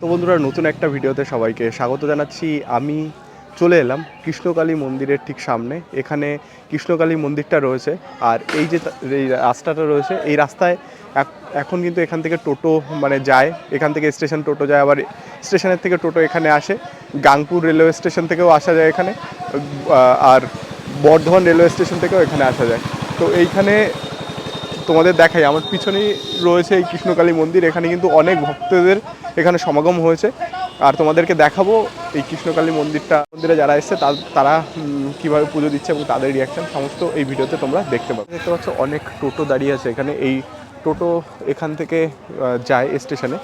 তো বন্ধুরা, নতুন একটা ভিডিওতে সবাইকে স্বাগত জানাচ্ছি। আমি চলে এলাম কৃষ্ণকালী মন্দিরের ঠিক সামনে। এখানে কৃষ্ণকালী মন্দিরটা রয়েছে, আর এই যে এই রাস্তাটা রয়েছে, এই রাস্তায় এখন কিন্তু এখান থেকে টোটো যায়। এখান থেকে স্টেশন টোটো যায়, আবার স্টেশনের থেকে টোটো এখানে আসে। গাংপুর রেলওয়ে স্টেশন থেকেও আসা যায় এখানে, আর বর্ধমান রেলওয়ে স্টেশন থেকেও এখানে আসা যায়। তো এইখানে তোমাদের দেখাই, আমার পিছনেই রয়েছে এই কৃষ্ণকালী মন্দির। এখানে কিন্তু অনেক ভক্তদের এখানে সমাগম হয়েছে, আর তোমাদেরকে দেখাবো এই কৃষ্ণকালী মন্দিরে যারা এসছে তারা কীভাবে পুজো দিচ্ছে এবং তাদের রিয়াকশান সমস্ত এই ভিডিওতে তোমরা দেখতে পাচ্ছ। অনেক টোটো দাঁড়িয়ে আছে এখানে। এই টোটো এখান থেকে যায় স্টেশনে।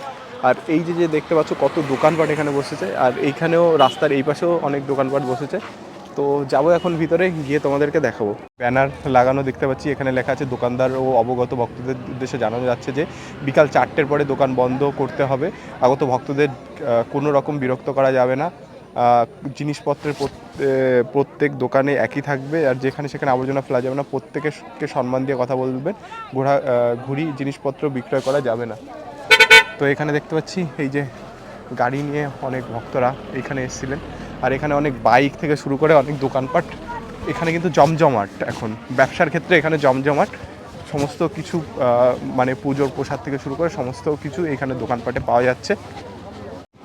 আর এই যে দেখতে পাচ্ছ কত দোকানপাট এখানে বসেছে, আর এইখানেও রাস্তার এই পাশেও অনেক দোকানপাট বসেছে। তো যাবো এখন ভিতরে, গিয়ে তোমাদেরকে দেখাবো। ব্যানার লাগানো দেখতে পাচ্ছি, এখানে লেখা আছে দোকানদার ও অবগত ভক্তদের উদ্দেশ্যে জানানো যাচ্ছে যে বিকাল 4টের পরে দোকান বন্ধ করতে হবে। আগত ভক্তদের কোনো রকম বিরক্ত করা যাবে না। জিনিসপত্রের প্রত্যেক দোকানে একই থাকবে, আর যেখানে সেখানে আবর্জনা ফেলা যাবে না। প্রত্যেকে সম্মান দিয়ে কথা বলবেন। ঘুরি জিনিসপত্র বিক্রয় করা যাবে না। তো এখানে দেখতে পাচ্ছি এই যে গাড়ি নিয়ে অনেক ভক্তরা এখানে এসেছিলেন, আর এখানে অনেক বাইক থেকে শুরু করে অনেক দোকানপাট। এখানে কিন্তু জমজমাট, এখন ব্যবসার ক্ষেত্রে এখানে জমজমাট। সমস্ত কিছু পুজোর প্রসাদ থেকে শুরু করে সমস্ত কিছু এখানে দোকানপাটে পাওয়া যাচ্ছে।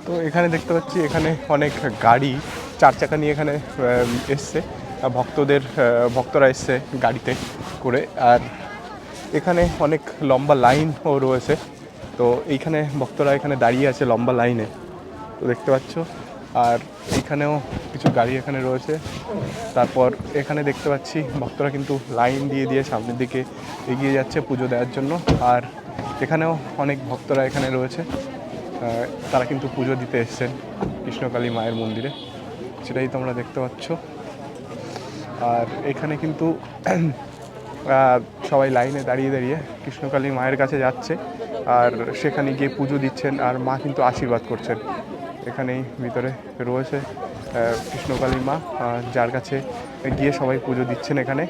তো এখানে দেখতে পাচ্ছি এখানে অনেক গাড়ি 4 চাকা নিয়ে এখানে এসছে, ভক্তরা এসছে গাড়িতে করে। আর এখানে অনেক লম্বা লাইনও রয়েছে। তো এইখানে ভক্তরা এখানে দাঁড়িয়ে আছে লম্বা লাইনে, তো দেখতে পাচ্ছ। আর এইখানেও কিছু গাড়ি এখানে রয়েছে। তারপর এখানে দেখতে পাচ্ছি ভক্তরা কিন্তু লাইন দিয়ে সামনের দিকে এগিয়ে যাচ্ছে পুজো দেওয়ার জন্য। আর এখানেও অনেক ভক্তরা এখানে রয়েছে, তারা কিন্তু পুজো দিতে এসছেন কৃষ্ণকালী মায়ের মন্দিরে, সেটাই তোমরা দেখতে পাচ্ছ। আর এখানে কিন্তু সবাই লাইনে দাঁড়িয়ে কৃষ্ণকালী মায়ের কাছে যাচ্ছে, আর সেখানে গিয়ে পুজো দিচ্ছেন, আর মা কিন্তু আশীর্বাদ করছেন। এখানেই ভিতরে রয়েছে কৃষ্ণকালী মা, যার কাছে গিয়ে সবাই পুজো দিচ্ছেন এখানে।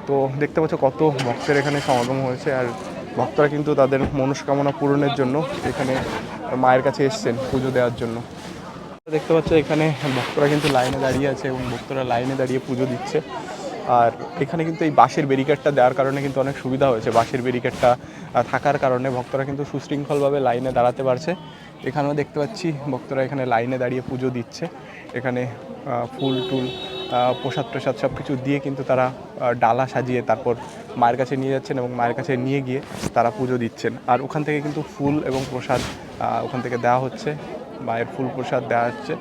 তো দেখতে পাচ্ছ কত ভক্তের এখানে সমাগম হয়েছে, আর ভক্তরা কিন্তু তাদের মনস্কামনা পূরণের জন্য এখানে মায়ের কাছে এসছেন পুজো দেওয়ার জন্য। দেখতে পাচ্ছ এখানে ভক্তরা কিন্তু লাইনে দাঁড়িয়ে আছে, এবং ভক্তরা লাইনে দাঁড়িয়ে পুজো দিচ্ছে। আর এখানে কিন্তু এই বাঁশের ব্যারিকেডটা দেওয়ার কারণে কিন্তু অনেক সুবিধা হয়েছে। বাঁশের ব্যারিকেডটা থাকার কারণে ভক্তরা কিন্তু সুশৃঙ্খলভাবে লাইনে দাঁড়াতে পারছে। এখানেও দেখতে পাচ্ছি ভক্তরা এখানে লাইনে দাঁড়িয়ে পুজো দিচ্ছে। এখানে ফুল টুল প্রসাদ সব কিছু দিয়ে কিন্তু তারা ডালা সাজিয়ে তারপর মায়ের কাছে নিয়ে যাচ্ছেন, এবং মায়ের কাছে নিয়ে গিয়ে তারা পুজো দিচ্ছেন। আর ওখান থেকে কিন্তু ফুল এবং প্রসাদ ওখান থেকে দেওয়া হচ্ছে, মায়ের ফুল প্রসাদ দেওয়া হচ্ছে।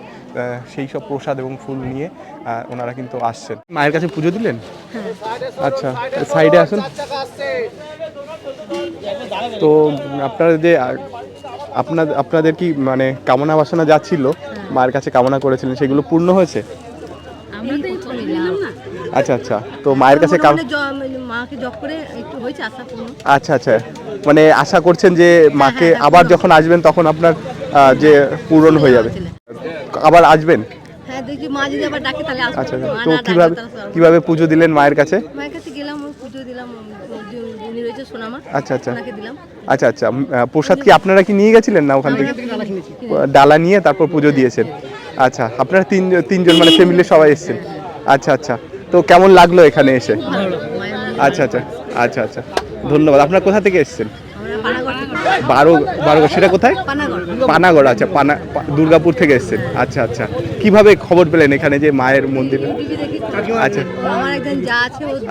সেই সব প্রসাদ এবং ফুল নিয়ে ওনারা কিন্তু আসছেন। মায়ের কাছে পুজো দিলেন? আচ্ছা, সাইডে আসুন। তো আপনাদের কি কামনা বাসনা যা ছিল মায়ের কাছে কামনা করেছিলেন, সেগুলো পূর্ণ হয়েছে? আচ্ছা, তো মায়ের কাছে আচ্ছা, আশা করছেন যে মাকে আবার যখন আসবেন তখন আপনার যে পূরণ হয়ে যাবে, আবার আসবেন? আচ্ছা, তো কিভাবে পুজো দিলেন মায়ের কাছে? আচ্ছা, প্রসাদ কি আপনারা কি নিয়ে গেছিলেন না ওখান থেকে? ডালা নিয়ে তারপর পুজো দিয়েছেন। আচ্ছা, আপনারা তিনজন ফ্যামিলি সবাই এসেছেন। আচ্ছা, তো কেমন লাগলো এখানে এসে? আচ্ছা, ধন্যবাদ। আপনারা কোথা থেকে এসেছেন? বারো, সেটা কোথায়? পানাগড়। আচ্ছা, দুর্গাপুর থেকে এসেছেন। আচ্ছা, কিভাবে খবর পেলেন এখানে যে মায়ের মন্দির?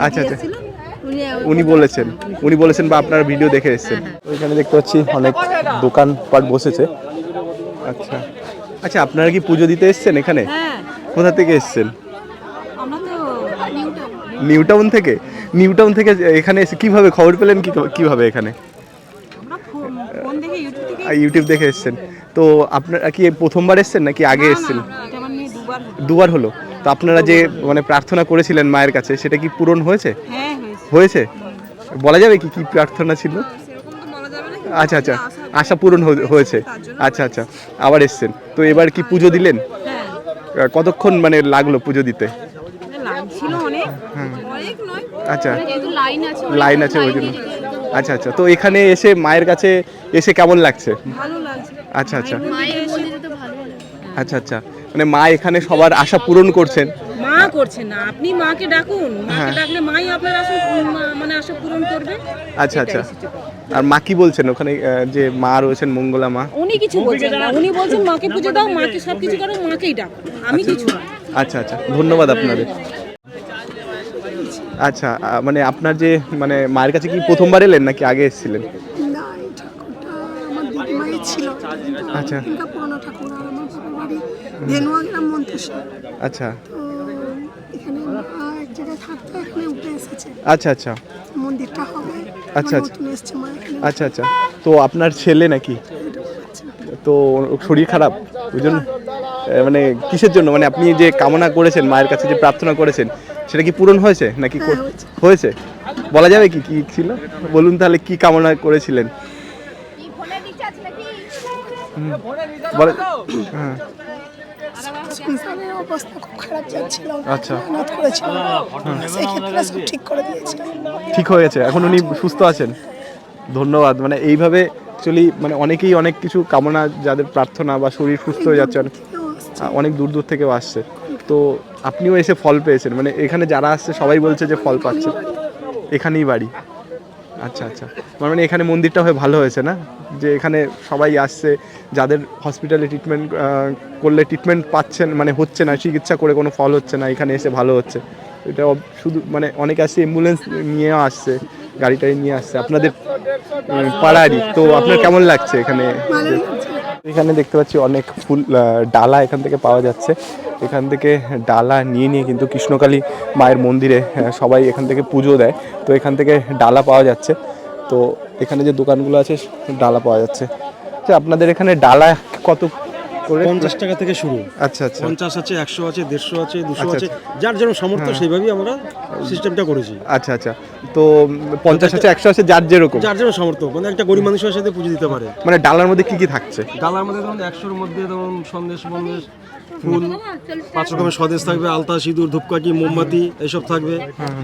আচ্ছা, উনি বলেছেন বা আপনারা ভিডিও দেখে এসেছেন? ওইখানে দেখতে পাচ্ছি অনেক দোকানপাট বসেছে। আচ্ছা, আপনারা কি পুজো দিতে এসেছেন এখানে? কোথা থেকে এসেছেন? নিউ টাউন থেকে এখানে এসে কিভাবে খবর পেলেন? কিভাবে এখানে? ইউটিউব দেখে এসেছেন। তো আপনারা কি প্রথমবার এসেছেন নাকি আগে এসেছেন? দুবার হলো। তো আপনারা যে প্রার্থনা করেছিলেন মায়ের কাছে, সেটা কি পূরণ হয়েছে? হয়েছে। বলা যাবে কি প্রার্থনা ছিল? আচ্ছা, আশা পূরণ হয়েছে। আচ্ছা, আবার এসেছেন। তো এবার কি পুজো দিলেন? কতক্ষণ লাগলো পুজো দিতে? আচ্ছা, লাইন আছে ওই জন্য। আচ্ছা, তো এখানে এসে মায়ের কাছে এসে কেমন লাগছে? আচ্ছা আচ্ছা আচ্ছা আচ্ছা, মানে মা এখানে সবার আশা পূরণ করছেন। মা করছে না, আপনি মাকে ডাকুন, মাকে ডাকলে মাই আপনার মানে আশা পূরণ করবে। আচ্ছা আচ্ছা, আর মা কি বলছেন ওখানে যে মা রয়েছেন মঙ্গলা মা? উনি কিছু বলছেন না, উনি বলছেন মাকে পুজো দাও, মাকে সবকিছু করো, মাকেই ডাকো, আমি কিছু না। আচ্ছা আচ্ছা, ধন্যবাদ আপনাদের। আচ্ছা, মানে আপনার যে মানে মায়ের কাছে কি প্রথমবার এলেন নাকি আগে এসেছিলেন? না, এই ঠাকুরটা আমার দিদিমাই ছিল। আচ্ছা। এখানকার পুরনো ঠাকুর, আর আমার বাবার বাড়ি ধেনুয়া গ্রাম মন্তেশ্বর। আচ্ছা। তো এখানে মা এক জায়গায় থাকতো, এখানে উঠে এসেছে। আচ্ছা আচ্ছা। মন্দিরটা হবে। আচ্ছা আচ্ছা। নতুন এসেছে মা এখানে। আচ্ছা আচ্ছা, তো আপনার ছেলে নাকি? তো শরীর খারাপ ওই জন্য মানে কিসের জন্য, মানে আপনি যে কামনা করেছেন মায়ের কাছে যে প্রার্থনা করেছেন সেটা কি পূরণ হয়েছে নাকি? হয়েছে, বলা যাবে কি কি ছিল বলুন তাহলে, কি কামনা করেছিলেন? বলে হ্যাঁ। সংসারের অবস্থা খুব খারাপ যাচ্ছিল। আচ্ছা। অনুরোধ করেছিল, সেই ক্ষেত্রে সব ঠিক করে দিয়েছে। ঠিক হয়ে গেছে, এখন উনি সুস্থ আছেন। ধন্যবাদ। মানে এইভাবে অ্যাকচুয়ালি মানে অনেকেই অনেক কিছু কামনা, যাদের প্রার্থনা বা শরীর সুস্থ হয়ে যাচ্ছে, অনেক দূর দূর থেকেও আসছে, তো আপনিও এসে ফল পেয়েছেন। মানে এখানে যারা আসছে সবাই বলছে যে ফল পাচ্ছে, এখানেই বাড়ি। আচ্ছা আচ্ছা, মানে এখানে মন্দিরটা হয়ে ভালো হয়েছে না, যে এখানে সবাই আসছে, যাদের হসপিটালে ট্রিটমেন্ট করলে ট্রিটমেন্ট পাচ্ছেন, মানে হচ্ছে না, চিকিৎসা করে কোনো ফল হচ্ছে না, এখানে এসে ভালো হচ্ছে। এটা শুধু মানে অনেকে আসছে, অ্যাম্বুলেন্স নিয়েও আসছে, গাড়িটাই নিয়ে আসছে আপনাদের পাড়ারই। তো আপনার কেমন লাগছে এখানে? এখানে দেখতে পাচ্ছি অনেক ফুল ডালা এখান থেকে পাওয়া যাচ্ছে। এখান থেকে ডালা নিয়ে নিয়ে কিন্তু কৃষ্ণকালী মায়ের মন্দিরে সবাই এখান থেকে পুজো দেয়। তো এখান থেকে ডালা পাওয়া যাচ্ছে, তো এখানে যে দোকানগুলো আছে ডালা পাওয়া যাচ্ছে। আচ্ছা, আপনাদের এখানে ডালা কত করে? 50 টাকা থেকে শুরু। আচ্ছা আচ্ছা, 50 আছে, 100 আছে, 150 আছে, 200 আছে, যার যেরকম সামর্থ্য সেইভাবেই আমরা সিস্টেমটা করেছি। আচ্ছা আচ্ছা, তো 50 আছে, 100 আছে, যার যেরকম সামর্থ্য, মানে একটা গরিব মানুষের সাথে পুজো দিতে পারে। মানে ডালার মধ্যে কি কি থাকছে? ডালার মধ্যে ধরুন 100-র মধ্যে ধরুন সন্দেশ ফুল, 5 রকমের সন্দেশ থাকবে, আলতা, সিঁদুর, ধূপকাঠি, মোমবাতি এইসব থাকবে।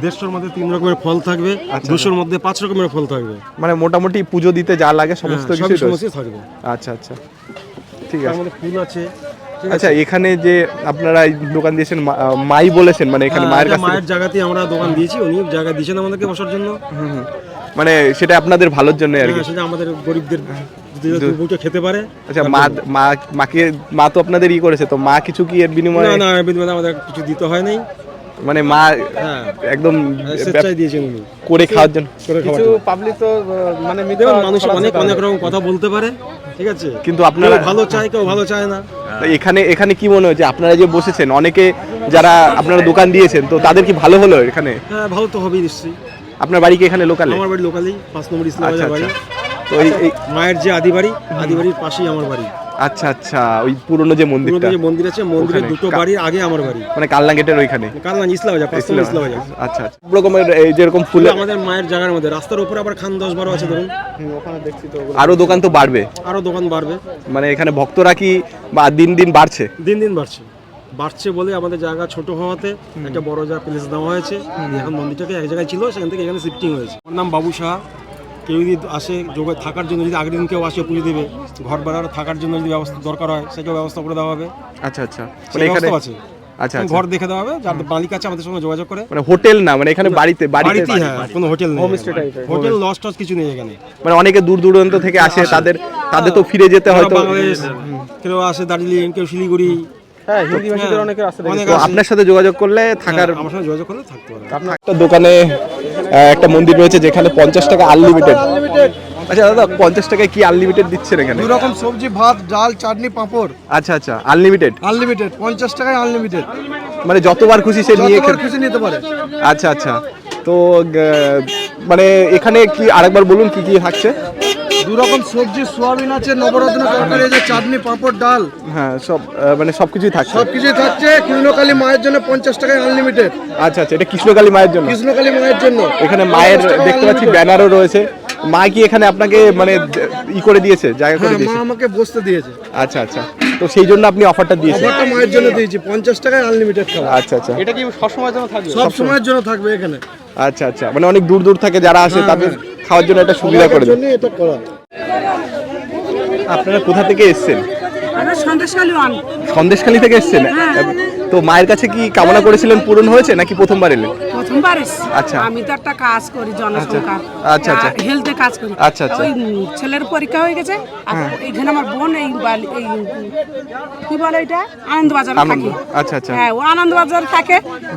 150-র মধ্যে 3 রকমের ফল থাকবে, 200-র মধ্যে 5 রকমের ফল থাকবে। মানে মোটামুটি পুজো দিতে যা লাগে সমস্ত কিছু থাকবে। আচ্ছা আচ্ছা, ঠিক আছে। আমাদের ফুল আছে। আচ্ছা, এখানে যে আপনারা দোকান দিয়েছেন মাই বলেছেন, মানে এখানে মায়ের কাছে মায়ের জায়গাতেই আমরা দোকান দিয়েছি, উনি জায়গা দিয়েছেন আমাদেরকে বসার জন্য। মানে সেটা আপনাদের ভালোর জন্য আর কি, সেটা আমাদের গরিবদের দুটো খেতে পারে। আচ্ছা, মা তো আপনাদের ই করেছে, তো মা কিছু কি এর বিনিময়ে? না, বিনিময়ে আমাদের কিছু দিতে হয় নাই, মানে মা একদম স্বেচ্ছায় দিয়েছেন উনি করে খাওয়ার জন্য। কিছু পাবলিক তো মানে মানুষ অনেক রকম কথা বলতে পারে, ঠিক আছে, কিন্তু আপনারা ভালো চায়, কেউ ভালো চায় না। এখানে কি মনে হয় যে আপনারা যে বসেছেন, অনেকে যারা আপনারা দোকান দিয়েছেন, তো তাদের কি ভালো হলো এখানে? হ্যাঁ, ভালো তো হবেই নিশ্চয়ই। আপনার বাড়ি কি এখানে লোকালে? আমার বাড়ি লোকালেই, 5 নম্বর ইসলাম বাজার বাড়ি। তো এই মায়ের যে আদিবাড়ির পাশেই আমার বাড়ি। আচ্ছা আচ্ছা, ওই পুরনো যে মন্দির আছে, মন্দিরের দুটো বাড়ির আগে আমার বাড়ি, মানে কালনা গেটের ওইখানে। কালনা ইসলাম বাজার, 5 নম্বর ইসলাম বাজার। আচ্ছা আচ্ছা, রকমের এই যেরকম ফুল আমাদের মায়ের জায়গার মধ্যে, রাস্তার উপরে আবার খান 10-12 আছে ধরুন, ওখানে দেখছি তো আরো দোকান তো বাড়বে, আরো দোকান বাড়বে। মানে এখানে ভক্তরা কি বা দিন দিন বাড়ছে? দিন দিন বাড়ছে বলে আমাদের জায়গা ছোট হওয়াতে একটা বড় জায়গা প্লেস দেওয়া হয়েছে। এখন মন্দিরটাকে এক জায়গায় ছিল, সেখান থেকে এখানে শিফটিং হয়েছে। আমার নাম বাবু শাহ। কেউ যদি আসে যোগায় থাকার জন্য, যদি আগের দিন কেউ আসে পুজো দেবে, ঘর ভাড়ার থাকার জন্য যদি ব্যবস্থা দরকার হয়, সেটাও ব্যবস্থা করে দেওয়া হবে। আচ্ছা আচ্ছা, মানে এখানে আছে। আচ্ছা, ঘর দেখে দেওয়া হবে, যার মালিক আছে আমাদের সঙ্গে যোগাযোগ করে। মানে হোটেল না, মানে এখানে বাড়িতে হ্যাঁ, কোনো হোটেল নেই, হোটেল লজ টজ কিছু নেই এখানে। মানে অনেকে দূর দূরান্ত থেকে আসে, তাদের তো ফিরে যেতে হয়তো, বাংলাদেশ, কেউ আসে দার্জিলিং, কেউ শিলিগুড়ি। হ্যাঁ, হিন্দি ভাষীদের অনেকে আসে। আপনার সাথে যোগাযোগ করলে থাকার, আমার সাথে যোগাযোগ করলে থাকতে পারে। আপনার একটা দোকানে একটা মন্দির রয়েছে যেখানে 50 টাকা আনলিমিটেড। আচ্ছা দাদা, 50 টাকায় কি আনলিমিটেড দিচ্ছেন এখানে? 2 রকম সবজি, ভাত, ডাল, চাটনি, পাঁপড়। আচ্ছা আচ্ছা, আনলিমিটেড 50 টাকায় আনলিমিটেড, মানে যতবার খুশি সে নিয়ে খুশি নিতে পারে। আচ্ছা আচ্ছা, তো মানে এখানে কি আরেকবার বলুন কি কি থাকছে? 2 রকম সবজি, সোয়াবিন আছে, নবরত্ন তরকারি আছে, চাটনি, পাঁপড়, ডাল, হ্যাঁ সব মানে সবকিছুই থাকছে। সবকিছুই থাকছে। কৃষ্ণকালী মায়ের জন্য 50 টাকায় আনলিমিটেড। আচ্ছা আচ্ছা, এটা কৃষ্ণকালী মায়ের জন্য। কৃষ্ণকালী মায়ের জন্য এখানে মায়ের দেখতে পাচ্ছি ব্যানারও রয়েছে। মা কি এখানে আপনাকে মানে ই করে দিয়েছে, জায়গা করে দিয়েছে? মা আমাকে বসতে দিয়েছে। আচ্ছা আচ্ছা, তো সেই জন্য আপনি অফারটা দিয়েছেন? অফারটা মায়ের জন্য দিয়েছি, 50 টাকায় আনলিমিটেড খাবার। আচ্ছা আচ্ছা, এটা কি সব সময়ের জন্য থাকবে? সব সময়ের জন্য থাকবে এখানে। আচ্ছা আচ্ছা, মানে অনেক দূর দূর থেকে যারা আসে তাদের খাওয়ার জন্য একটা সুবিধা করে দেন। এটা করা আপনারা কোথা থেকে এসেছেন? আমরা সন্দেশখালী ওয়ান। সন্দেশখালী থেকে এসেছেন? তো মায়ের কাছে কি কামনা করেছিলেন, পূরণ হয়েছে নাকি প্রথমবার এলেন? প্রথমবার এসেছি। আচ্ছা। আমি তো একটা কাজ করি জনসংখ্যা, আচ্ছা, আচ্ছা। হেলথে কাজ করি। আচ্ছা, আচ্ছা। ওই ছেলের পরীক্ষা হয়ে গেছে, আর এইখানে আমার বোন এই কি বলে এটা আনন্দবাজারে থাকে। আচ্ছা, আচ্ছা। হ্যাঁ, ও আনন্দবাজারে থাকে।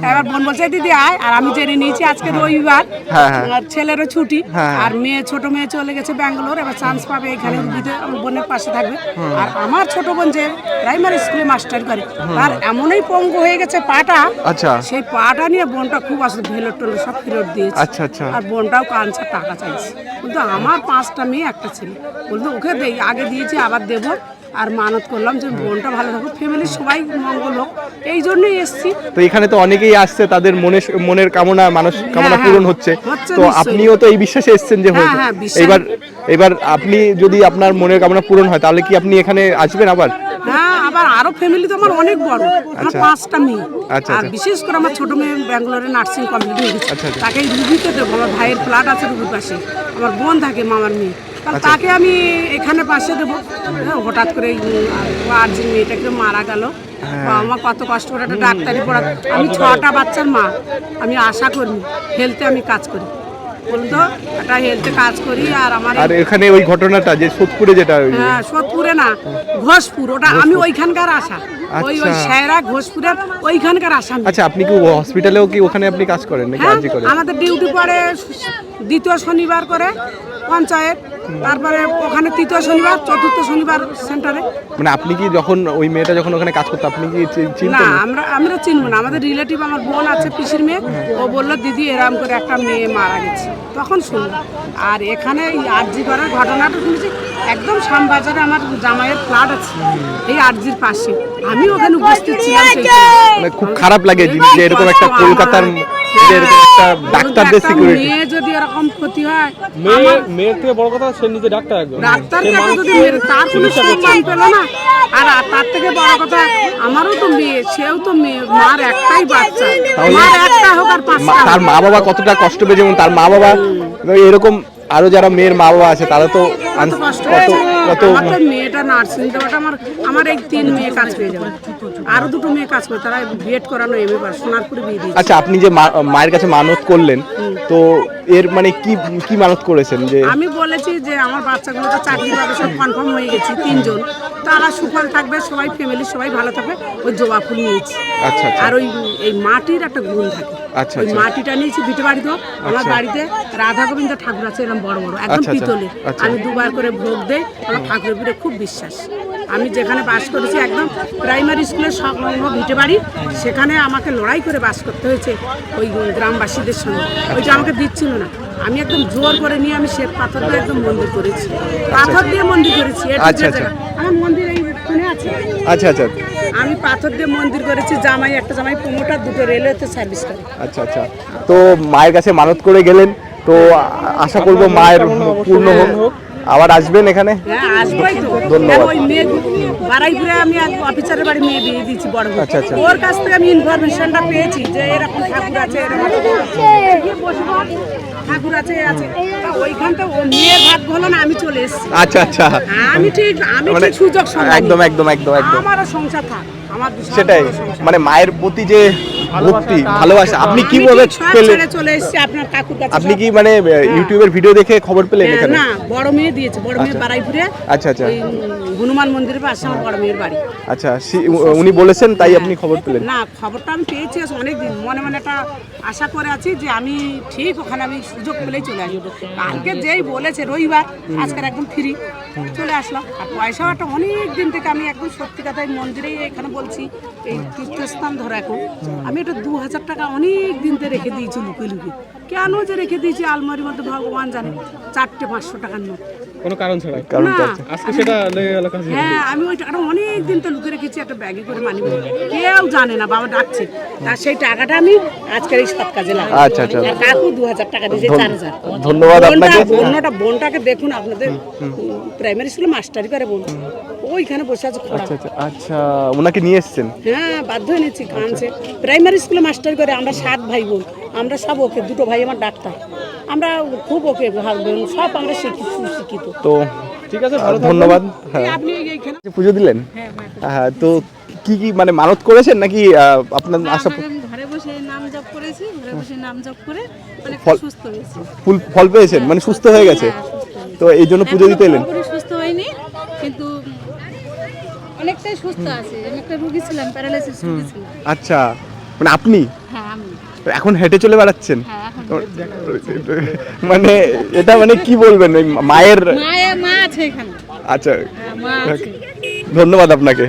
এবার বোন বলছে দিদি আয়, আর আমি জেনে নিয়েছি আজকে রবিবার, হ্যাঁ, হ্যাঁ। আর ছেলেরও ছুটি, হ্যাঁ। আর ছোট মেয়ে চলে গেছে ব্যাঙ্গালোর, এবার চান্স পাবে এখানে রুগীতে আমার বোনের পাশে থাকবে। আর আমার ছোট বোন যে প্রাইমারি স্কুলে মাস্টার করে, তার এমনই পঙ্গু হয়ে গেছে পাটা, আচ্ছা। সেই পাটা নিয়ে বোনটা খুব আসলে ভেলোর টোলো সব ফেরত দিয়েছে। আচ্ছা, আচ্ছা। আর বোনটাও কাঁদছে, টাকা চাইছে। কিন্তু আমার 5টা মেয়ে একটা ছেলে, বলতো ওকে দেই, আগে দিয়েছি আবার দেবো। আর মানত করলাম যে বোনটা ভালো থাকুক, ফ্যামিলির সবাই মঙ্গল হোক, এই জন্যই এসছি। তো এখানে তো অনেকেই আসছে, তাদের মনের কামনা কামনা হ্যাঁ, পূরণ হচ্ছে। হচ্ছে তো নিশ্চয়ই। আপনিও তো এই বিশ্বাসে এসেছেন যে হয়েছে। হ্যাঁ, বিশ্বাস। এবার আপনি যদি আপনার মনের কামনা পূরণ হয়, তাহলে কি আপনি এখানে আসবেন আবার? হ্যাঁ, আবার আরো ফ্যামিলি তো আমার অনেক বড়, আমার আচ্ছা। 5টা মেয়ে। আচ্ছা, আর আচ্ছা। বিশেষ করে আমার ছোট মেয়ে ব্যাঙ্গালোরে নার্সিং কমপ্লিট হয়ে গেছে, আচ্ছা, আচ্ছা। তাকে এই রুগীতে দেবো। আমার ভাইয়ের ফ্ল্যাট আছে রুগীর পাশে, আমার বোন থাকে মামার মেয়ে, তাহলে আচ্ছা। তাকে আমি এখানে পাশে দেবো। হঠাৎ করে আর যে মেয়েটাকে মারা গেল, বাবা মা কত কষ্ট করে একটা ডাক্তারি পড়া। আমি 6টা বাচ্চার মা, আমি আশা করি হেলথে আমি কাজ করি, বলুন তো, একটা হেলথে কাজ করি। আর আমার আর এখানে ওই ঘটনাটা যে সোদপুরে যেটা হ্যাঁ, সোদপুরে না, ঘোষপুর, ওটা আমি ওইখানকার আশা, ওই আচ্ছা। সায়রা ঘোষপুরের ওইখানকার আসামি। আচ্ছা, আপনি কি হসপিটালেও কি ওখানে আপনি কাজ করেন নাকি হ্যাঁ, আরজি করেন? আমাদের ডিউটি পড়ে 2য় শনিবার করে পঞ্চায়েত, তারপরে ওখানে 3য় শনিবার, 4র্থ শনিবার সেন্টারে। মানে আপনি কি যখন ওই মেয়েটা যখন ওখানে কাজ করতো, আপনি কি না, চিনতেন? আমরা চিনবো না। আমাদের রিলেটিভ, আমার বোন আছে পিসির মেয়ে, ও বললো দিদি এরম করে একটা মেয়ে মারা গেছে, তখন শুনলাম। আর এখানে এই আরজি করার ঘটনাটা শুনেছি একদম শ্যামবাজারে আমার জামাইয়ের ফ্ল্যাট আছে, এই আরজির পাশে। আমি ওখানে উপস্থিত ছিলাম সেই সময়। মানে খুব খারাপ লাগে যে এরকম একটা কলকাতার যে এরকম একটা ডাক্তারদের একটা সিকিউরিটি। মেয়ে যদি এরকম ক্ষতি হয়, মেয়ের থেকে বড় কথা সে নিজে ডাক্তার একজন। ডাক্তারকে যদি মেরে, তার কোনো সম্মান পেল না। আর তার থেকে বড় কথা, আমারও তো মেয়ে, সেও তো মেয়ে, মার একটাই বাচ্চা, মার একটা হোক আর 5টা তার মা বাবা কতটা কষ্ট পেয়ে, যেমন তার মা বাবা এরকম আরো যারা মেয়ের মা বাবা আছে তারা তো কষ্ট কত হয়েছে। কত আমার তো মেয়েটা নার্সিং দেওয়াটা, আমার এই 3 মেয়ে কাজ পেয়ে যাবে, আরো 2টো মেয়ে কাজ করে, তারা বিএড করানো, এমএ পাস, সোনারপুরে বিয়ে দিয়েছে। আচ্ছা, আপনি যে মায়ের কাছে মানত করলেন, তো এর মানে কি কি মানত করেছেন? যে আমি বলেছি যে আমার বাচ্চাগুলো তো চাকরি পাবে, সব কনফার্ম হয়ে গেছে, 3 জন, তারা সুফল থাকবে, সবাই ফ্যামিলি সবাই ভালো থাকবে, ওই জবা ফুল নিয়েছি। আচ্ছা, আচ্ছা। আর এই মাটির একটা গুণ থাকে, আচ্ছা, ওই আচ্ছা। মাটিটা নিয়েছি ভিটে বাড়িতে। আমার আচ্ছা। বাড়িতে রাধা গোবিন্দ ঠাকুর আছে, এরকম বড় বড়, একদম আচ্ছা, আচ্ছা। পিতলের। আচ্ছা। আমি 2বার করে ভোগ দেই, আমার ঠাকুরের উপরে খুব বিশ্বাস। আমি যেখানে বাস করেছি একদম প্রাইমারি স্কুলের সংলগ্ন ভিটে বাড়ি, সেখানে আমাকে লড়াই করে বাস করতে হয়েছে ওই গ্রামবাসীদের সঙ্গে। ওইটা আমাকে দিচ্ছিল না, আমি একদম জোর করে নিয়ে আমি শ্বেত পাথর দিয়ে একদম মন্দির করেছি, পাথর দিয়ে মন্দির করেছি। আচ্ছা, আচ্ছা। আমার মন্দির এই কোণে আছে। আচ্ছা, আচ্ছা, আমি পাথর দিয়ে মন্দির করেছি। একটা জামাই প্রমোটার, 2টো রেলওয়েতে সার্ভিস করে। আচ্ছা, আচ্ছা। তো মায়ের কাছে মানত করে গেলেন, তো আশা করবো মায়ের পূর্ণ হোক। আবার আসবেন এখানে? হ্যাঁ, আসবোই তো। ধন্যবাদ। ওই মেয়ে বারাইপুরে আমি এক অফিসারের বাড়ি মেয়ে বিয়ে দিয়েছি, বড় মেয়ে। আচ্ছা, আচ্ছা। ওর কাছ থেকে আমি ইনফরমেশনটা পেয়েছি যে এরকম ঠাকুর আছে, এরকম ঠাকুর আছে আছে। তা ওইখানটা ও মেয়ের ভাগ্য হলো না, আমি চলে এসেছি। আচ্ছা, আচ্ছা। আমি ঠিক মানে সুযোগ সন্ধানী। একদম একদম একদম একদম আমারও সংসার থাক, আমার বিশাল সেটাই, বড় সংসার। মানে মায়ের প্রতি যে ভক্তি ভালোবাসা, আপনি আমি কিভাবে ঠিক সব পেলেন? ছেড়ে চলে এসেছি আপনার কাকুর কাছে। আপনি সব। কি মানে ইউটিউবের ভিডিও দেখে খবর পেলেন হ্যাঁ, এখানে? না, বড় মেয়ে দিয়েছে, বড় মেয়ে আচ্ছা। বারাইপুরে। আচ্ছা, আচ্ছা। ওই হনুমান মন্দিরের পাশে আমার বড় মেয়ের বাড়ি। আচ্ছা, উনি বলেছেন তাই আপনি খবর পেলেন? না, খবরটা আমি পেয়েছি অনেকদিন, মনে মনে একটা আশা করে আছি যে আমি ঠিক ওখানে আমি সুযোগ পেলেই চলে আসবো। কালকে যেই বলেছে রবিবার, আজকের একদম ফ্রি চলে আসলাম। আর পয়সাও একটা অনেক দিন থেকে আমি একদম সত্যি কথাই মন্দিরেই এখানে বলছি, এই তীর্থস্থান ধরো এখন আমি এটা 2000 টাকা অনেক দিন থেকে রেখে দিয়েছি লুকিয়ে লুকিয়ে। কেন যে রেখে দিয়েছি আলমারির মধ্যে ভগবান জানে, 4টে 500 টাকার নোট, কোনো কারণ ছাড়া। কারণ না, আজকে সেটা লেগে গেল কাছে। হ্যাঁ, আমি ওই টাকাটা অনেক দিন তো লুকিয়ে রেখেছি একটা ব্যাগে করে, মানি ব্যাগে, কেউ জানে না, বাবা ডাকছে। আর সেই টাকাটা আমি আজকের এই সৎ কাজে লাগাই। আচ্ছা, আচ্ছা। আর কাকু 2000 টাকা দিয়েছে, 4000। ধন্যবাদ আপনাকে। বোনটাকে দেখুন, আপনাদের প্রাইমারি স্কুলে মাস্টারি করে বোন, ওইখানে বসে আছে খোড়া। আচ্ছা, আচ্ছা, আচ্ছা, ওনাকে নিয়ে এসেছেন? হ্যাঁ, বাধ্য হয়ে নিচ্ছি, কাঁদছে। প্রাইমারি স্কুলে মাস্টারি করে, আমরা 7 ভাই বোন, আমরা সব ওকে, 2টো ভাই আমার ডাক্তার, আমরা খুব ওকে, সব আমরা শিক্ষিত। তো ঠিক আছে, ভালো ধন্যবাদ। হ্যাঁ, আপনি এইখানে পুজো দিলেন? হ্যাঁ, তো কি কি মানে মানত করেছেন নাকি আপনার আশা ঘরে বসে নাম জপ করেছি, ঘরে বসে নাম জপ করে অনেক ফল- সুস্থ হয়েছি। ফল পেয়েছেন, মানে সুস্থ হয়ে গেছে? হ্যাঁ, সুস্থ হয়েছি। তো এই জন্য পুজো দিতে এলেন? পুরোপুরি সুস্থ হয়নি, কিন্তু অনেকটাই সুস্থ আছে। আমি একটা রুগী ছিলাম, প্যারালাইসিস রুগী ছিলাম। আচ্ছা, মানে আপনি হ্যাঁ, আমি। এখন হেঁটে চলে বেড়াচ্ছেন? হ্যাঁ, এখন মানে এটা মানে কি বলবেন, ওই মায়ের? মা আছে এখানে। আচ্ছা, হ্যাঁ, মা আছে। ধন্যবাদ আপনাকে।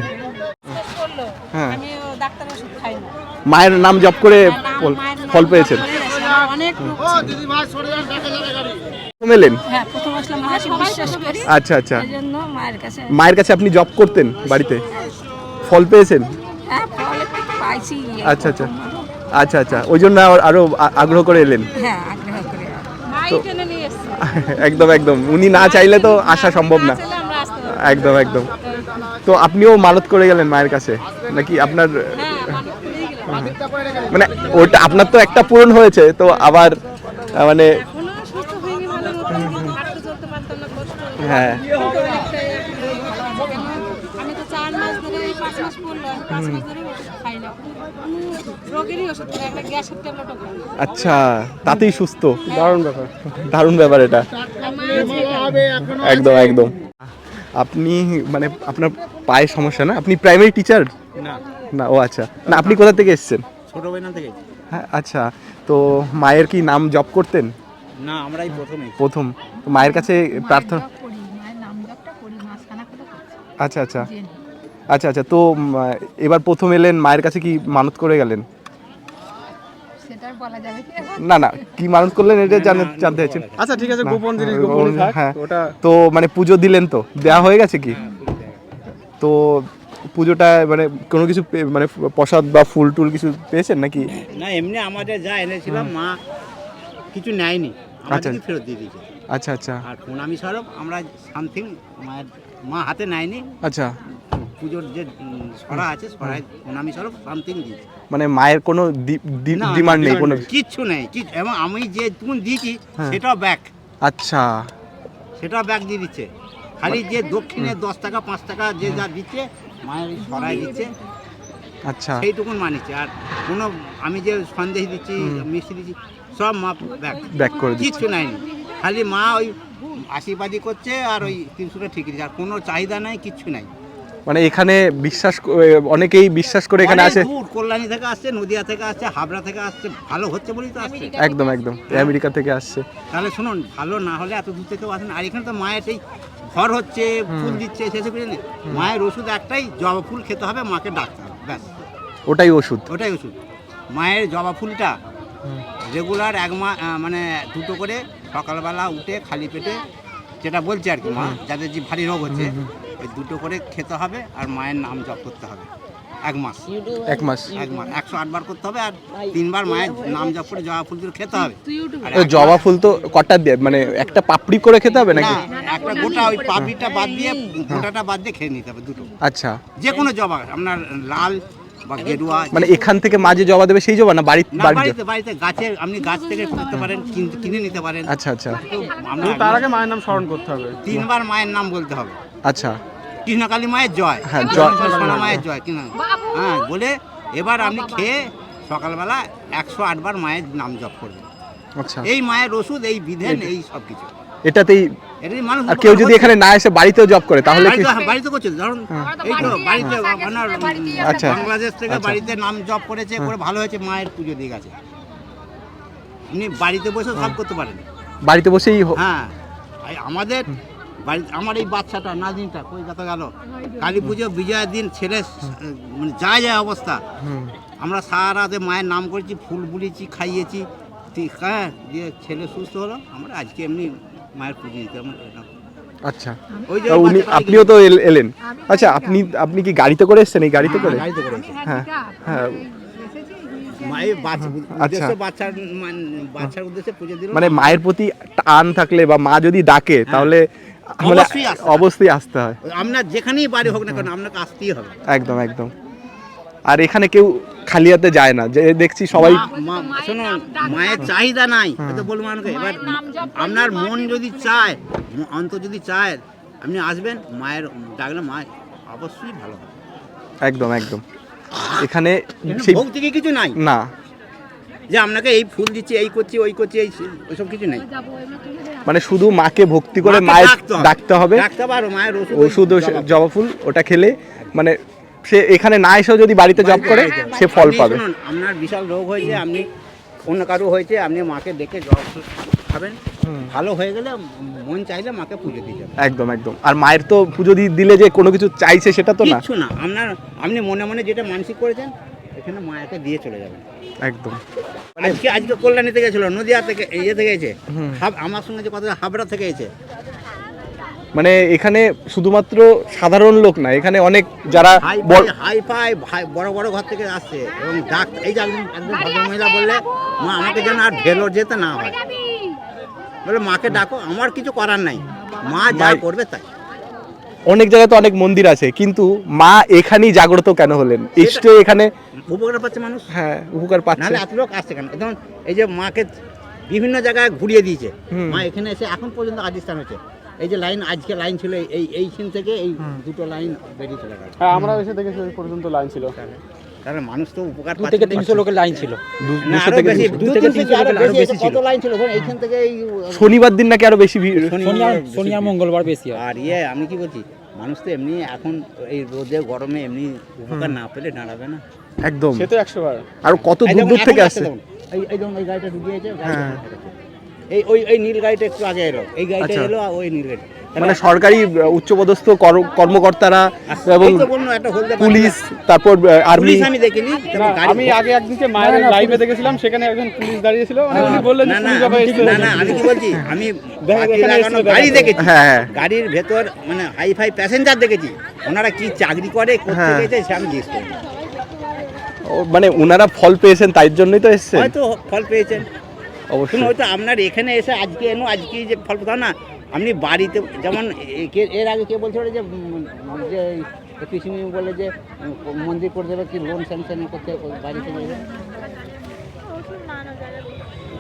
বললো, হ্যাঁ। আমি ডাক্তার ওষুধ খাই না। মায়ের নাম জপ করে মায়ের নাম ফল জপ পেয়েছেন? করে গেছে। আমার অনেক রোগ ছিল। কখন এলেন? হ্যাঁ, প্রথম আসলাম মাকে বিশ্বাস করি, আচ্ছা আচ্ছা, এই জন্য মায়ের কাছে। মায়ের কাছে আপনি জব করতেন বাড়িতে, ফল পেয়েছেন? হ্যাঁ, ফল একটু পাইছি। আচ্ছা আচ্ছা আচ্ছা আচ্ছা, ওই জন্য আরো আগ্রহ করে এলেন। হ্যাঁ, আগ্রহ করে মাই টেনে নিয়ে এসছে। একদম একদম, উনি না চাইলে তো আসা সম্ভব না। আসলে আমরা আসতে পারবো। একদম একদম। তো আপনিও মানত করে গেলেন মায়ের কাছে নাকি আপনার? হ্যাঁ, মানত করেই গেলাম। মানে ওটা আপনার তো একটা পূরণ হয়েছে, তো আবার মানে এখনো সুস্থ হয়নি ভালো মতন, কিন্তু হাঁটতে চলতে পারতাম না, কষ্ট হতো। হ্যাঁ। কিন্তু অনেকটাই ভালো আছে। কেন আমি তো 4 মাস ধরে, 5 মাস পড়লো, আমি 5 মাস ধরে ওষুধ খাই না, কোনো রোগেরই ওষুধ খাই না, একটা গ্যাসের ট্যাবলেটও খাই না। আচ্ছা, তাতেই সুস্থ। দারুণ ব্যাপার, দারুণ ব্যাপার এটা। একদম একদম। আপনি মানে আপনার পায়ের সমস্যা না? আপনি প্রাইমারি টিচার? না, না, ও আচ্ছা। না, আপনি কোথা থেকে এসেছেন? ছোটবেলা থেকে। হ্যাঁ, আচ্ছা। তো মায়ের কি নাম জপ করতেন? না, আমরাই প্রথমেই। প্রথম তো মায়ের কাছে প্রার্থনা? করি, মায়ের নাম জপটা করি, মাসখানা করে করছি। আচ্ছা আচ্ছা আচ্ছা আচ্ছা। তো এবার প্রথম এলেন, মায়ের কাছে কি মানত করে গেলেন? সেটা আর বলা যাবে কি এখন? না না, কি মানত করলেন এটা জানতে চাইছেন? আচ্ছা ঠিক আছে, গোপন জিনিস না, গোপন থাক হ্যাঁ। ওটা। তো মানে পুজো দিলেন, তো দেওয়া হয়ে গেছে কি? তো পুজোটা মানে কোনো কিছু মানে প্রসাদ বা ফুল টুল কিছু পেয়েছেন নাকি? না, এমনি আমাদের যা এনেছিলাম মা কিছু নেয়নি, আচ্ছা। আমাদেরকে ফেরত দিয়ে দিয়েছে। আচ্ছা আচ্ছা আর প্রণামী স্বরূপ আমরা সামথিং মায়ের, মা হাতে নেয়নি, আচ্ছা। পুজোর যে সরা আছে সরাই প্রণামী স্বরূপ সামথিং দিয়েছে। মানে মায়ের কোনো না, ডিমান্ড নেই কোনো? কিচ্ছু নেই, এবং আমি যে তুমি দিয়েছি হ্যাঁ। সেটাও ব্যাক, আচ্ছা সেটাও ব্যাক দিয়ে দিচ্ছে। খালি যে দক্ষিণে 10 টাকা 5 টাকা যে যা দিচ্ছে মায়ের সরাই দিচ্ছে, আচ্ছা সেইটুকুন মানিচ্ছে। আর কোনো আমি যে সন্দেশ দিচ্ছি, মিষ্টি দিচ্ছি, সব মা ব্যাক করে দিচ্ছে। কিচ্ছু নাই, খালি মা ওই আশীর্বাদী করছে আর ওই 300টা ঠিক দিচ্ছে, আর কোনো চাহিদা নাই, কিচ্ছু নাই। মানে এখানে অনেকেই বিশ্বাস করে এখানে অনেক আসে। দূর, কল্যাণী থেকে আসছে, নদিয়া থেকে আসছে, হাবড়া থেকে আসছে, ভালো হচ্ছে বলেই তো আসছে। একদম একদম, আমেরিকা থেকে আসছে। তাহলে শুনুন, ভালো না হলে এত দূর থেকেও আসেন। আর এখানে তো মায়ের এই ঘর হচ্ছে, ফুল দিচ্ছে, সেসব কিছু নেই। মায়ের ওষুধ একটাই, জবা ফুল খেতে হবে, মাকে ডাকতে হবে, ব্যাস ওটাই ওষুধ? ওটাই ওষুধ। মায়ের জবা ফুলটা রেগুলার মানে 2টো করে সকালবেলা উঠে খালি পেটে, যেটা বলছে আর কি মা, যাদের যে ভারী রোগ হচ্ছে, ওই 2টো করে খেতে হবে আর মায়ের নাম জপ করতে হবে 1 মাস। 1 মাস 108 বার করতে হবে, আর 3 বার মায়ের নাম জপ করে জবা ফুল দিয়ে খেতে হবে। আর ওই জবা ফুল তো কটা দিয়ে, মানে একটা পাপড়ি করে খেতে হবে নাকি? না, একটা গোটা, ওই পাপড়িটা বাদ দিয়ে, গোটাটা বাদ দিয়ে খেয়ে নিতে হবে 2টো। আচ্ছা, যে কোনো জবা, আপনার লাল বা গেরুয়া। মানে এখান থেকে মাঝে জবা দেবে সেই জবা না না, বাড়িতে? বাড়িতে গাছে, আপনি গাছ থেকে করতে পারেন, কিনে নিতে পারেন। আচ্ছা আচ্ছা আমরা তার আগে মায়ের নাম স্মরণ করতে হবে। 3 বার মায়ের নাম বলতে হবে। আচ্ছা কৃষ্ণকালী মায়ের জয়, হ্যাঁ, জয়। সোনা মায়ের জয় কিনা, হ্যাঁ বলে এবার আপনি খেয়ে সকালবেলা 108 বার মায়ের নাম জপ করবেন। আচ্ছা, এই মায়ের ওষুধ, এই বিধান, এই সব কিছু এটাতেই। এটাই মানুষ। আর কেউ যদি এখানে না এসে বাড়িতেও জব করে তাহলে কি? বাড়িতে করছে, ধরুন এই তো বাড়িতে আপনার আচ্ছা। বাংলাদেশ থেকে আচ্ছা। বাড়িতে নাম জপ করেছে, করে ভালো হয়েছে, মায়ের পুজো দিয়ে গেছে। আপনি বাড়িতে বসে সব করতে পারেন। বাড়িতে বসেই হ্যাঁ, আমাদের বাড়িতে আমার এই বাচ্চাটা নাজিনটা কলকাতা গেল কালী পুজো বিজয়ের দিন, ছেলে মানে যায় অবস্থা, আমরা সারা রাতে মায়ের নাম করেছি, ফুল বুলিয়েছি, খাইয়েছি, হ্যাঁ, দিয়ে ছেলে সুস্থ হলো। আমরা আজকে এমনি মায়ের পুজো দিতে আচ্ছা। ওই যে আপনিও তো এলেন। আচ্ছা, আপনি কি গাড়িতে করে এসেছেন? এই গাড়িতে করে? গাড়িতে করেছি। হ্যাঁ হ্যাঁ। মায়ের আচ্ছা। বাচ্চার উদ্দেশ্যে পুজো দিল। মানে মায়ের প্রতি টান থাকলে বা মা যদি ডাকে তাহলে মানে অবশ্যই আসতে হয়। অবশ্যই আসতে হয়। আপনার যেখানেই বাড়ি হোক না কেন, আপনাকে আসতেই হবে। একদম একদম। আর এখানে কেউ খালি হাতে যায় না, যে দেখছি সবাই। শুনুন, মায়ের চাহিদা নাই, হয়তো বলবো মানুষকে। এবার আপনার মন যদি চায়, অন্তর যদি চায়, আপনি আসবেন, মায়ের ডাকলে মা অবশ্যই ভালো হবে। একদম একদম। এখানে এখানে সেই ভৌতিক কিছু নাই না, যে আপনাকে এই ফুল দিচ্ছি, এই করছি, ওই করছি, এই ওইসব কিছু নেই। মানে শুধু মাকে ভক্তি করে মাকে মায়ের ডাকতে হবে। ডাকতে হবে, ডাকতে পারো মায়ের ওষুধ জবা ফুল ওটা খেলে মানে সে এখানে না এসেও যদি বাড়িতে জব করে সে ফল পাবে। শুনুন, আপনার বিশাল রোগ হয়েছে, আপনি অন্য কারো হয়েছে, আপনি মাকে ডেকে জবা ফুল খাবেন, ভালো হয়ে গেলে মন চাইলে মাকে পুজো দিয়ে যাবেন। একদম একদম। আর মায়ের তো পুজো দিলে যে কোনো কিছু চাইছে সেটা তো না, কিচ্ছু না, আপনি মনে মনে যেটা মানসিক করেছেন এখানে মায়াকে দিয়ে চলে যাবেন। একদম। আজকে কল্যাণীতে গেছিল, নদিয়া থেকে ইয়ে থেকে এসে, আমার সঙ্গে যে কথা হাবড়া থেকে এসে। মানে এখানে শুধুমাত্র সাধারণ লোক না, এখানে অনেক যারা হাই ফাই বড় বড় ঘর থেকে আসছে এবং এই যে একদম ভদ্রমহিলা বললে মা আমাকে যেন আর ভেলোর যেতে না হয়, বলে মাকে ডাকো, আমার কিছু করার নাই, মা যা করবে তাই। অনেক জায়গায় তো অনেক মন্দির আছে, কিন্তু মা এখানেই জাগ্রত কেন হলেন? নিশ্চয়ই এখানে উপকার পাচ্ছে মানুষ। হ্যাঁ, উপকার পাচ্ছে। নাহলে এত লোক আসছে কেন? যেমন এই যে মাকে বিভিন্ন জায়গায় ঘুরিয়ে দিয়েছে, মা এখানে এসে এখন পর্যন্ত আদিস্থান হচ্ছে। এই যে লাইন, আজকে লাইন ছিল এইখান থেকে এই দুটো লাইন বেরিয়ে চলে গেল। হ্যাঁ, আমরা এসে দেখেছি ওই পর্যন্ত লাইন ছিল। তাহলে মানুষ তো উপকার 2 থেকে 300 লোকের লাইন ছিল। 200 থেকে 300 আরো বেশি ছিল। কত লাইন ছিল? ধরুন এইখান থেকে এই শনিবার দিন নাকি আরো বেশি ভিড়। শনিবার মঙ্গলবার বেশি হয়। আর আমি কি বলছি, মানুষ তো এমনি এখন এই রোদে গরমে এমনি উপকার না পেলে দাঁড়াবে না। একদম, সে তো 100 বার। আর কত দূর দূর থেকে আসছে। এই ধরুন এই গাড়িটা ঢুকিয়েছে, এই নীল গাড়িটা একটু আগে এলো, এই গাড়িটা এলো আর ওই নীল গাড়ি। মানে সরকারি উচ্চপদস্থ কর্মকর্তারা এবং পুলিশ, তারপর আর্মি। আমি দেখিনি, আমি আগে একদিনকে মায়ের লাইভে দেখেছিলাম, সেখানে একজন পুলিশ দাঁড়িয়ে ছিল, উনি বললেন যে পুলিশ বাবা এসেছে। না আমি কি বলছি, আমি গাড়ি দেখেছি, গাড়ির ভেতর মানে হাই ফাই প্যাসেঞ্জার দেখেছি, ওনারা কি চাকরি করে, কোথায় গেছে সে আমি জিজ্ঞেস করি। মানে ওনারা ফল পেয়েছেন, তাই জন্যই তো এসেছেন। হয়তো ফল পেয়েছেন অবশ্যই। হয়তো আপনার এখানে এসে আজকে যে ফল পেতাম না, আপনি বাড়িতে যেমন এর আগে কে বলছিল যে কৃষি বলে যে মন্দির করে দেবে, কি লোন স্যাংশন করতে বাড়ি থেকে,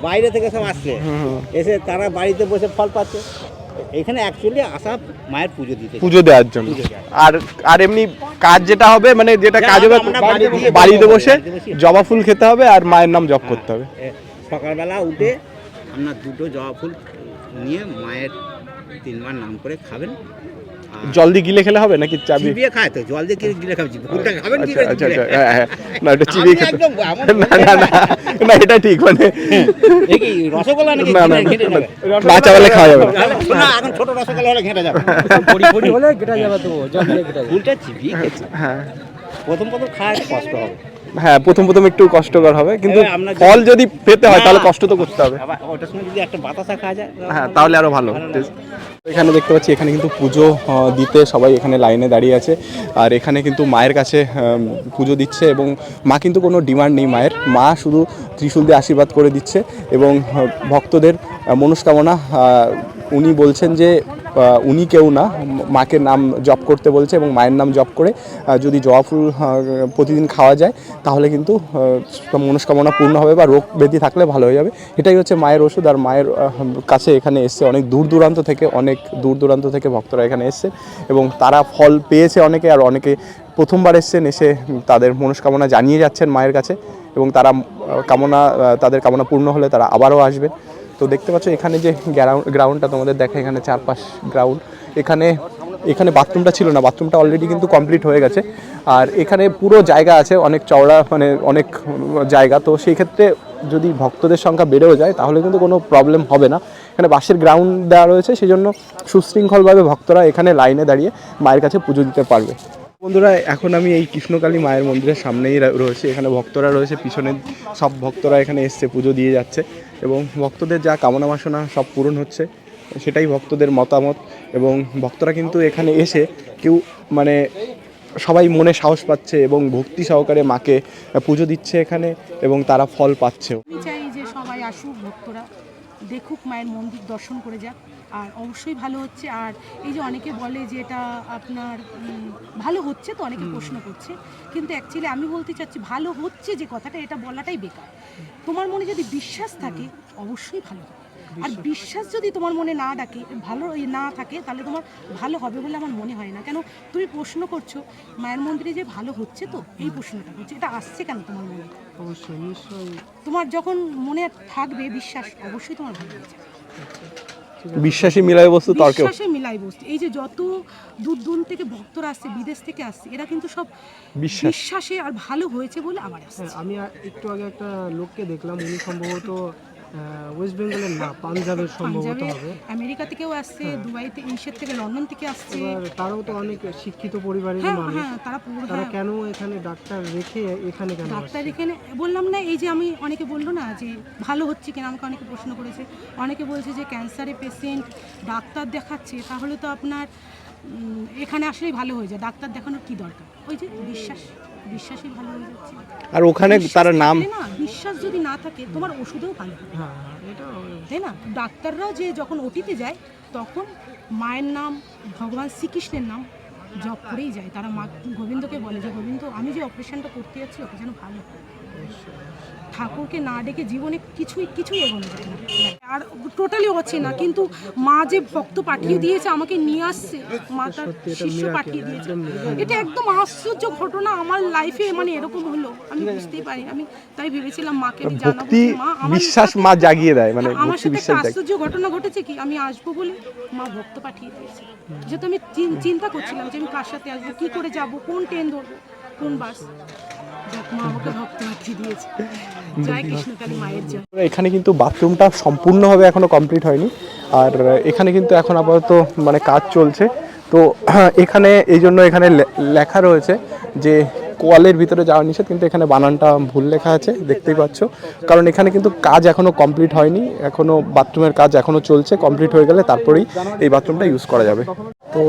বাইরে থেকে সব আসছে, এসে তারা বাড়িতে বসে ফল পাচ্ছে। এখানে অ্যাকচুয়ালি আসা মায়ের পুজো দেওয়ার জন্য। আর এমনি কাজ যেটা হবে, মানে যেটা কাজ হবে, বাড়িতে বসে জবা ফুল খেতে হবে আর মায়ের নাম জপ করতে হবে। সকালবেলা উঠে আপনার 2টো জবা ফুল নিয়ে মায়ের 3 বার নাম করে খাবেন। জল দিয়ে গিলে খেলে হবে নাকি চিবিয়ে খায়? তো জল দিয়ে গিলে খাবেন, ফুলটা খাবেন কি? আচ্ছা, হ্যাঁ, না এটা চিবিয়ে খেতে না, এটা ঠিক। মানে কি রসগোল্লা নাকি? কাঁচা বেলা খাওয়া যাবে না, এখন ছোট রসগোল্লা হলে ঘেঁটে যাবে, পরি হলে গেটা যাবে, তো জল দিয়ে গেটা যাবে। ফুলটা চিবিয়ে খেতে হ্যাঁ, প্রথম খাওয়া কষ্ট হবে। হ্যাঁ, প্রথম একটু কষ্টকর হবে, কিন্তু ফল যদি পেতে হয় তাহলে কষ্ট তো করতে হবে। ওটার সঙ্গে যদি একটা বাতাসা খাওয়া যায়, হ্যাঁ, তাহলে আরো ভালো। এখানে দেখতে পাচ্ছি, এখানে কিন্তু পুজো দিতে সবাই এখানে লাইনে দাঁড়িয়ে আছে। আর এখানে কিন্তু মায়ের কাছে পুজো দিচ্ছে, এবং মা কিন্তু কোনো ডিমান্ড নেই মায়ের, মা শুধু ত্রিশূল দিয়ে আশীর্বাদ করে দিচ্ছে। এবং ভক্তদের মনস্কামনা উনি বলছেন যে উনি কেউ না, মাকে নাম জপ করতে বলছে, এবং মায়ের নাম জপ করে যদি জবা ফুল প্রতিদিন খাওয়া যায় তাহলে কিন্তু মনস্কামনা পূর্ণ হবে, বা রোগ ব্যাধি থাকলে ভালো হয়ে যাবে। এটাই হচ্ছে মায়ের ওষুধ। আর মায়ের কাছে এখানে এসছে অনেক দূর দূরান্ত থেকে ভক্তরা এখানে এসছে, এবং তারা ফল পেয়েছে অনেকে, আর অনেকে প্রথমবার এসছেন, এসে তাদের মনস্কামনা জানিয়ে যাচ্ছেন মায়ের কাছে, এবং তারা তাদের কামনা পূর্ণ হলে তারা আবারও আসবেন। তো দেখতে পাচ্ছ এখানে যে গ্রাউন্ডটা তোমাদের দেখা, এখানে 4-5 গ্রাউন্ড। এখানে বাথরুমটা ছিল না, বাথরুমটা অলরেডি কিন্তু কমপ্লিট হয়ে গেছে। আর এখানে পুরো জায়গা আছে, অনেক চওড়া, মানে অনেক জায়গা। তো সেই ক্ষেত্রে যদি ভক্তদের সংখ্যা বেড়েও যায় তাহলে কিন্তু কোনো প্রবলেম হবে না। এখানে বাঁশের গ্রাউন্ড দেওয়া রয়েছে, সেই জন্য সুশৃঙ্খলভাবে ভক্তরা এখানে লাইনে দাঁড়িয়ে মায়ের কাছে পুজো দিতে পারবে। বন্ধুরা, এখন আমি এই কৃষ্ণকালী মায়ের মন্দিরের সামনেই রয়েছে। এখানে ভক্তরা রয়েছে, পিছনে সব ভক্তরা এখানে এসছে, পুজো দিয়ে যাচ্ছে, এবং ভক্তদের যা কামনা বাসনা সব পূরণ হচ্ছে, সেটাই ভক্তদের মতামত। এবং ভক্তরা কিন্তু এখানে এসে কেউ মানে সবাই মনে সাহস পাচ্ছে, এবং ভক্তি সহকারে মাকে পুজো দিচ্ছে এখানে, এবং তারা ফল পাচ্ছে। আমি চাই যে সবাই আসুক, ভক্তরা দেখুক, মায়ের মন্দির দর্শন করে যাক। আর অবশ্যই ভালো হচ্ছে। আর এই যে অনেকে বলে যে এটা আপনার ভালো হচ্ছে, তো অনেকে প্রশ্ন করছে, কিন্তু অ্যাকচুয়ালি আমি বলতে চাচ্ছি ভালো হচ্ছে যে কথাটা, এটা বলাটাই বেকার। তোমার মনে যদি বিশ্বাস থাকে অবশ্যই ভালো হবে। আর বিশ্বাস যদি তোমার মনে না ডাকে ভালো না থাকে তাহলে তোমার ভালো হবে বলে আমার মনে হয় না। কেন তুমি প্রশ্ন করছো মায়ের মন্দিরে যে ভালো হচ্ছে, তো এই প্রশ্নটা করছো, এটা আসছে কেন তোমার মনে? অবশ্যই নিশ্চয়ই। তোমার যখন মনে থাকবে বিশ্বাস, অবশ্যই তোমার ভালো হয়ে যাবে। বিশ্বাসী মিলাই বস্তু তর্কেও। বিশ্বাসে মিলাই বস্তু। এই যে যত দূর দূর থেকে ভক্তরা আসছে, বিদেশ থেকে আসছে, এরা কিন্তু সব বিশ্বাসে আর ভালো হয়েছে বলে আবার আসছে। আমি একটু আগে একটা লোককে দেখলাম, উনি সম্ভবত ওয়েস্ট বেঙ্গলের না, পাঞ্জাবের সম্ভবত হবে। আমেরিকা থেকেও আসছে, দুবাই থেকে, ইসের থেকে, লন্ডন থেকে আসছে। এবার তারাও তো অনেক শিক্ষিত পরিবারের মানুষ। হ্যাঁ, তারা কেন এখানে ডাক্তার রেখে এখানে কেন ডাক্তার এখানে বললাম না, এই যে আমি অনেকে বললো না যে ভালো হচ্ছে কিনা, আমাকে অনেকে প্রশ্ন করেছে। অনেকে বলছে যে ক্যান্সারের পেশেন্ট ডাক্তার দেখাচ্ছে, তাহলে তো আপনার এখানে আসলেই ভালো হয়ে যায়, ডাক্তার দেখানোর কি দরকার? ওই যে বিশ্বাসই ভালো হয়ে যাচ্ছে। আর ওখানে তার নাম না, বিশ্বাস যদি না থাকে তোমার ওষুধেও ভালো হবে। হ্যাঁ, এটা তাই না? ডাক্তাররাও যে যখন ওটিতে যায় তখন মায়ের নাম, ভগবান শ্রীকৃষ্ণের নাম জপ করেই যায়। তারা মা গোবিন্দকে বলে যে গোবিন্দ, আমি যে অপারেশনটা করতে যাচ্ছি ওটা যেন ভালো হয়। ঠাকুরকে না ডেকে জীবনে কিছুই এগোনো যায় না। আর টোটালি হচ্ছে না, কিন্তু মা যে ভক্ত পাঠিয়ে দিয়েছে, আমাকে নিয়ে আসছে, মা তার শিষ্য পাঠিয়ে দিয়েছে, এটা একদম আশ্চর্য ঘটনা আমার লাইফে। মানে এরকম হলো আমি বুঝতেই পারি। আমি তাই ভেবেছিলাম মাকে আমি জানাবো, ভক্তি মা আমার বিশ্বাস মা জাগিয়ে দেয়, মানে আমার ভক্তি সাথে একটা বিশ্বাস জাগিয়ে। আশ্চর্য ঘটনা ঘটেছে কি, আমি আসবো বলে মা ভক্ত পাঠিয়ে দিয়েছে। যেহেতু আমি চিন্তা করছিলাম যে আমি কার সাথে আসবো, কি করে যাব, কোন ট্রেন ধরবো, কোন বাস, মা আমাকে ভক্ত পাঠিয়ে দিয়েছে। জয় কৃষ্ণকালী মায়ের জয়। এখানে কিন্তু বাথরুমটা সম্পূর্ণভাবে এখনো কমপ্লিট হয়নি, আর এখানে কিন্তু এখন আপাতত মানে কাজ চলছে। তো এখানে এই জন্য এখানে লেখা রয়েছে যে কোয়ালের ভিতরে যাওয়া নিষেধ, কিন্তু এখানে বানানটা ভুল লেখা আছে, দেখতেই পাচ্ছ। কারণ এখানে কিন্তু কাজ এখনো কমপ্লিট হয়নি, এখনো বাথরুমের কাজ এখনো চলছে। কমপ্লিট হয়ে গেলে তারপরেই এই বাথরুমটা ইউজ করা যাবে। তো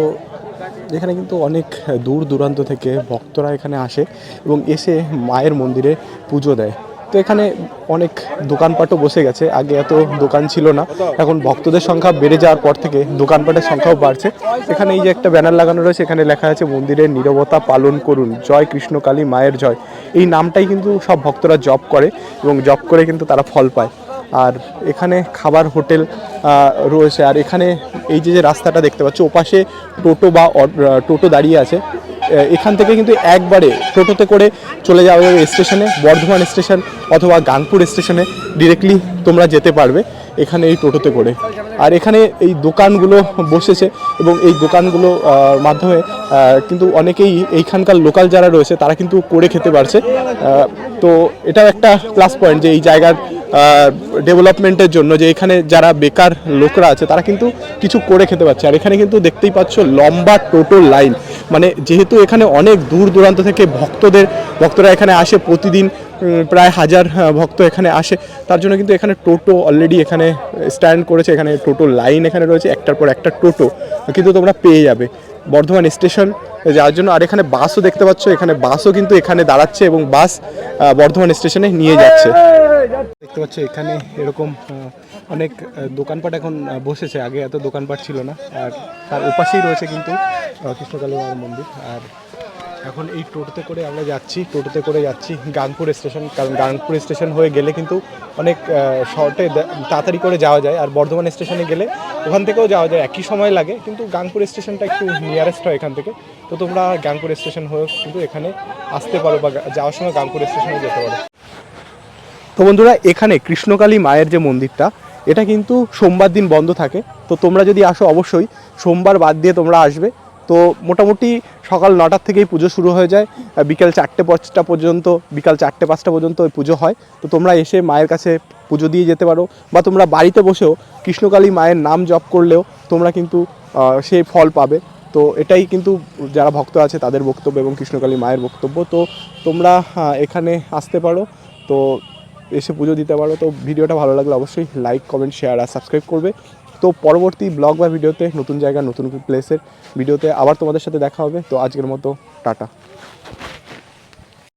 এখানে কিন্তু অনেক দূর দূরান্ত থেকে ভক্তরা এখানে আসে এবং এসে মায়ের মন্দিরে পুজো দেয়। তো এখানে অনেক দোকানপাটও বসে গেছে, আগে এত দোকান ছিল না, এখন ভক্তদের সংখ্যা বেড়ে যাওয়ার পর থেকে দোকানপাটের সংখ্যাও বাড়ছে। এখানে এই যে একটা ব্যানার লাগানো রয়েছে, এখানে লেখা আছে মন্দিরের নীরবতা পালন করুন, জয় কৃষ্ণকালী মায়ের জয়। এই নামটাই কিন্তু সব ভক্তরা জপ করে এবং জপ করে কিন্তু তারা ফল পায়। আর এখানে খাবার হোটেল রয়েছে। আর এখানে এই যে রাস্তাটা দেখতে পাচ্ছ, ওপাশে টোটো দাঁড়িয়ে আছে। এখান থেকে কিন্তু একবারে টোটোতে করে চলে যাওয়া যাবে স্টেশনে, বর্ধমান স্টেশন অথবা গাংপুর স্টেশনে ডিরেক্টলি তোমরা যেতে পারবে এখানে এই টোটোতে করে। আর এখানে এই দোকানগুলো বসেছে এবং এই দোকানগুলো মাধ্যমে কিন্তু অনেকেই এইখানকার লোকাল যারা রয়েছে তারা কিন্তু করে খেতে পারছে। তো এটাও একটা প্লাস পয়েন্ট যে এই জায়গার ডেভেলপমেন্টের জন্য, যে এখানে যারা বেকার লোকরা আছে তারা কিন্তু কিছু করে খেতে পারছে। আর এখানে কিন্তু দেখতেই পাচ্ছ লম্বা টোটো লাইন, মানে যেহেতু এখানে অনেক দূর দূরান্ত থেকে ভক্তরা এখানে আসে, প্রতিদিন প্রায় 1000 ভক্ত এখানে আসে, তার জন্য কিন্তু এখানে টোটো অলরেডি এখানে স্ট্যান্ড করেছে। এখানে টোটো লাইন এখানে রয়েছে, একটার পর একটা টোটো কিন্তু তোমরা পেয়ে যাবে বর্ধমান স্টেশন যাওয়ার জন্য। আর এখানে বাসও দেখতে পাচ্ছ, এখানে বাসও কিন্তু এখানে দাঁড়াচ্ছে এবং বাস বর্ধমান স্টেশনে নিয়ে যাচ্ছে। দেখতে পাচ্ছ এখানে এরকম অনেক দোকানপাট এখন বসেছে, আগে এত দোকানপাট ছিল না। আর তার ওপাশেই রয়েছে কিন্তু কৃষ্ণকালী মায়ের মন্দির। আর এখন এই টোটোতে করে আমরা যাচ্ছি গাংপুর স্টেশন, কারণ গাংপুর স্টেশন হয়ে গেলে কিন্তু অনেক শর্টে তাড়াতাড়ি করে যাওয়া যায়। আর বর্ধমান স্টেশনে গেলে ওখান থেকেও যাওয়া যায়, একই সময় লাগে, কিন্তু গাংপুর স্টেশনটা একটু নিয়ারেস্ট হয় এখান থেকে। তো তোমরা গাংপুর স্টেশন হয়ে কিন্তু এখানে আসতে পারো বা যাওয়ার সময় গাংপুর স্টেশনে যেতে পারো। তো বন্ধুরা, এখানে কৃষ্ণকালী মায়ের যে মন্দিরটা, এটা কিন্তু সোমবার দিন বন্ধ থাকে। তো তোমরা যদি আসো অবশ্যই সোমবার বাদ দিয়ে তোমরা আসবে। তো মোটামুটি সকাল 9টার থেকেই পুজো শুরু হয়ে যায়, বিকেল 4-5টা পর্যন্ত, বিকাল 4-5টা পর্যন্ত ওই পুজো হয়। তো তোমরা এসে মায়ের কাছে পুজো দিয়ে যেতে পারো, বা তোমরা বাড়িতে বসেও কৃষ্ণকালী মায়ের নাম জপ করলেও তোমরা কিন্তু সেই ফল পাবে। তো এটাই কিন্তু যারা ভক্ত আছে তাদের বক্তব্য এবং কৃষ্ণকালী মায়ের বক্তব্য। তো তোমরা এখানে আসতে পারো, তো এসে পুজো দিতে পারো। তো ভিডিওটা ভালো লাগলে অবশ্যই লাইক, কমেন্ট, শেয়ার আর সাবস্ক্রাইব করবে। তো পরবর্তী ব্লগ বা ভিডিওতে, নতুন জায়গা, নতুন প্লেসের ভিডিওতে আবার তোমাদের সাথে দেখা হবে। তো আজকের মতো টাটা।